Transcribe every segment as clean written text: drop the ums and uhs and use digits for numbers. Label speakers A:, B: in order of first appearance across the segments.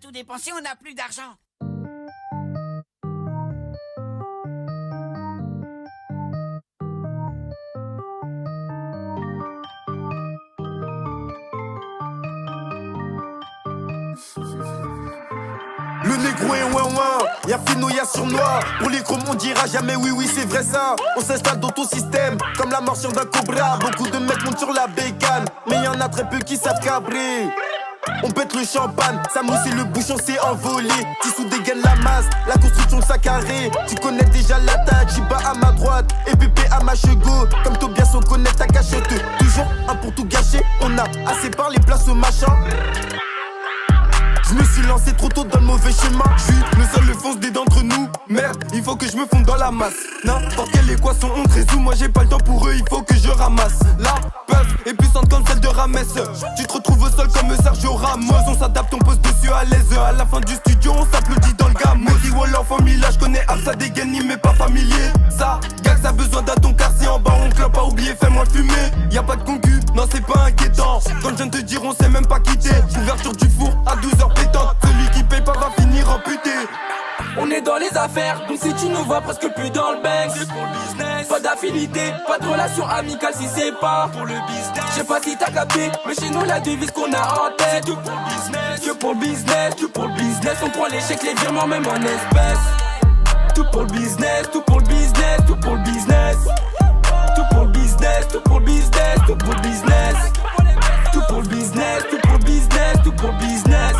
A: Tout dépensé, on n'a plus d'argent.
B: Le négro est ouin ouin, y'a fino, y'a sur noir. Pour les chromes on dira jamais oui oui c'est vrai ça. On s'installe dans ton système, comme la morsure d'un cobra. Beaucoup de mecs montent sur la bécane, mais y'en a très peu qui savent cabrer. On pète le champagne, ça mousse et le bouchon s'est envolé. Tissou dégaine la masse, la construction ça carré. Tu connais déjà la tâche, Jiba à ma droite et Pépé à ma chego. Comme Tobias on connaît ta cachette. Toujours un pour tout gâcher, on a assez parlé place au machin. Je me suis lancé trop tôt dans le mauvais chemin. Je suis le seul fonce-dé d'entre nous. Merde, il faut que je me fonde dans la masse. N'importe quelle équation on te résout. Moi j'ai pas le temps pour eux, il faut que je ramasse. La puff est puissante comme celle de Rames. Tu te retrouves au sol comme Sergio Ramos. On s'adapte, on pose dessus à l'aise. À la fin du studio, on s'applaudit dans le gamme. Modi Wall en famille, là je connais Absa dégaine, il m'est pas familier. Ça, gag, ça a besoin d'un ton car si en bas on clope, pas oublier, fais-moi fumer. Y'a pas de concu, non c'est pas inquiétant. Quand je viens de te dire, on sait même pas quitter. Ouverture du four à 12h pétante. Celui qui paye pas va finir amputé.
C: On est dans les affaires, donc si tu nous vois presque plus dans le bank, c'est pour le business. Pas d'affinité, pas de relation amicale si c'est pas pour le business. Je sais pas si t'as capté, mais chez nous la devise qu'on a en tête, c'est tout pour le business. Que pour le business, tout pour le business. On prend les chèques, les virements même en espèces. Tout pour le business, tout pour le business, tout pour le business. Tout pour le business, tout pour le business, tout pour le business. Tout pour le business, tout pour le business, tout pour le business.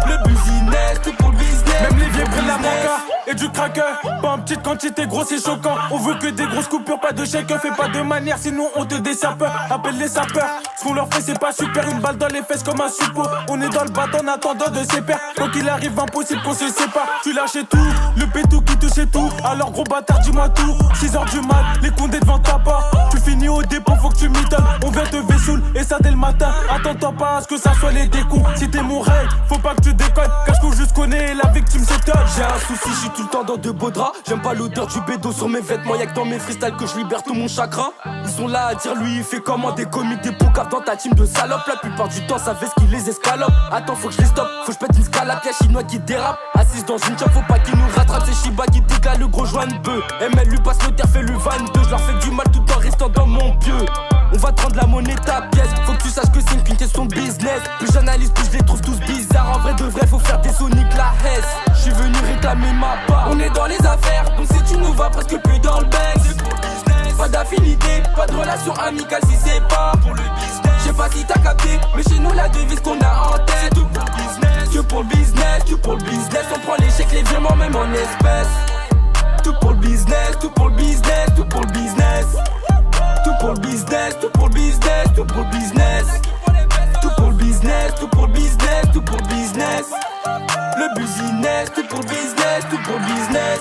C: Le business, tout pour le business.
D: Même les vieux prennent la manca et du cracker. Pas en petite quantité, gros c'est choquant. On veut que des grosses coupures, pas de chèque. Fais pas de manière, sinon on te désape. Appelle les sapeurs, ce qu'on leur fait c'est pas super. Une balle dans les fesses comme un suppôt. On est dans le bâton en attendant de ses pairs. Quand il arrive, impossible qu'on se sépare. Tu lâches tout, le pétou qui touche tout. Alors gros bâtard, dis-moi tout. 6h du mat, les condés devant ta part. Tu finis au dépôt, faut que tu m'étonnes. On vient te vessoul et ça dès le matin. Attends-toi pas à ce que ça soit les découps. Si t'es mon rêve, faut pas que tu déconnes. Cache qu'on juste connaît la victime s'étonne.
C: J'ai un souci, je suis tout le temps dans de beaux draps. J'aime pas l'odeur du bédo sur mes vêtements. Y'a que dans mes freestyles que je libère tout mon chagrin. Ils sont là à dire lui il fait comment. Des comiques, des poucaves dans ta team de salopes. La plupart du temps ça fait ce qui les escalope. Attends faut que je les stoppe, faut que je pète une scalade. Y'a chinois qui dérape, assise dans une chop. Faut pas qu'ils nous rattrapent, c'est Shiba qui décale le gros joint de bœuf. ML lui passe le terre, fait le 22. Je leur fais du mal tout en restant dans mon pieu. On va te rendre la monnaie ta pièce. Faut que tu saches que c'est une question de business. Plus j'analyse, plus je les trouve tous bizarres. En vrai de vrai, faut faire des soniques la Hesse. J'suis venu réclamer ma part. On est dans les affaires, donc si tu nous vois presque plus dans le bank, c'est pour le business. Pas d'affinité, pas de relation amicale si c'est pas pour le business. Je sais pas si t'as capté, mais chez nous la devise qu'on a en tête, c'est tout pour le business. Que pour le business, tout pour le business. On prend les chèques, les virements même en espèces. Tout pour le business, tout pour le business, tout pour le business. Tout pour le business, tout pour le business, tout pour le business. Tout pour le business, tout pour le business, tout pour le business. Le business, tout pour le business, tout pour le business.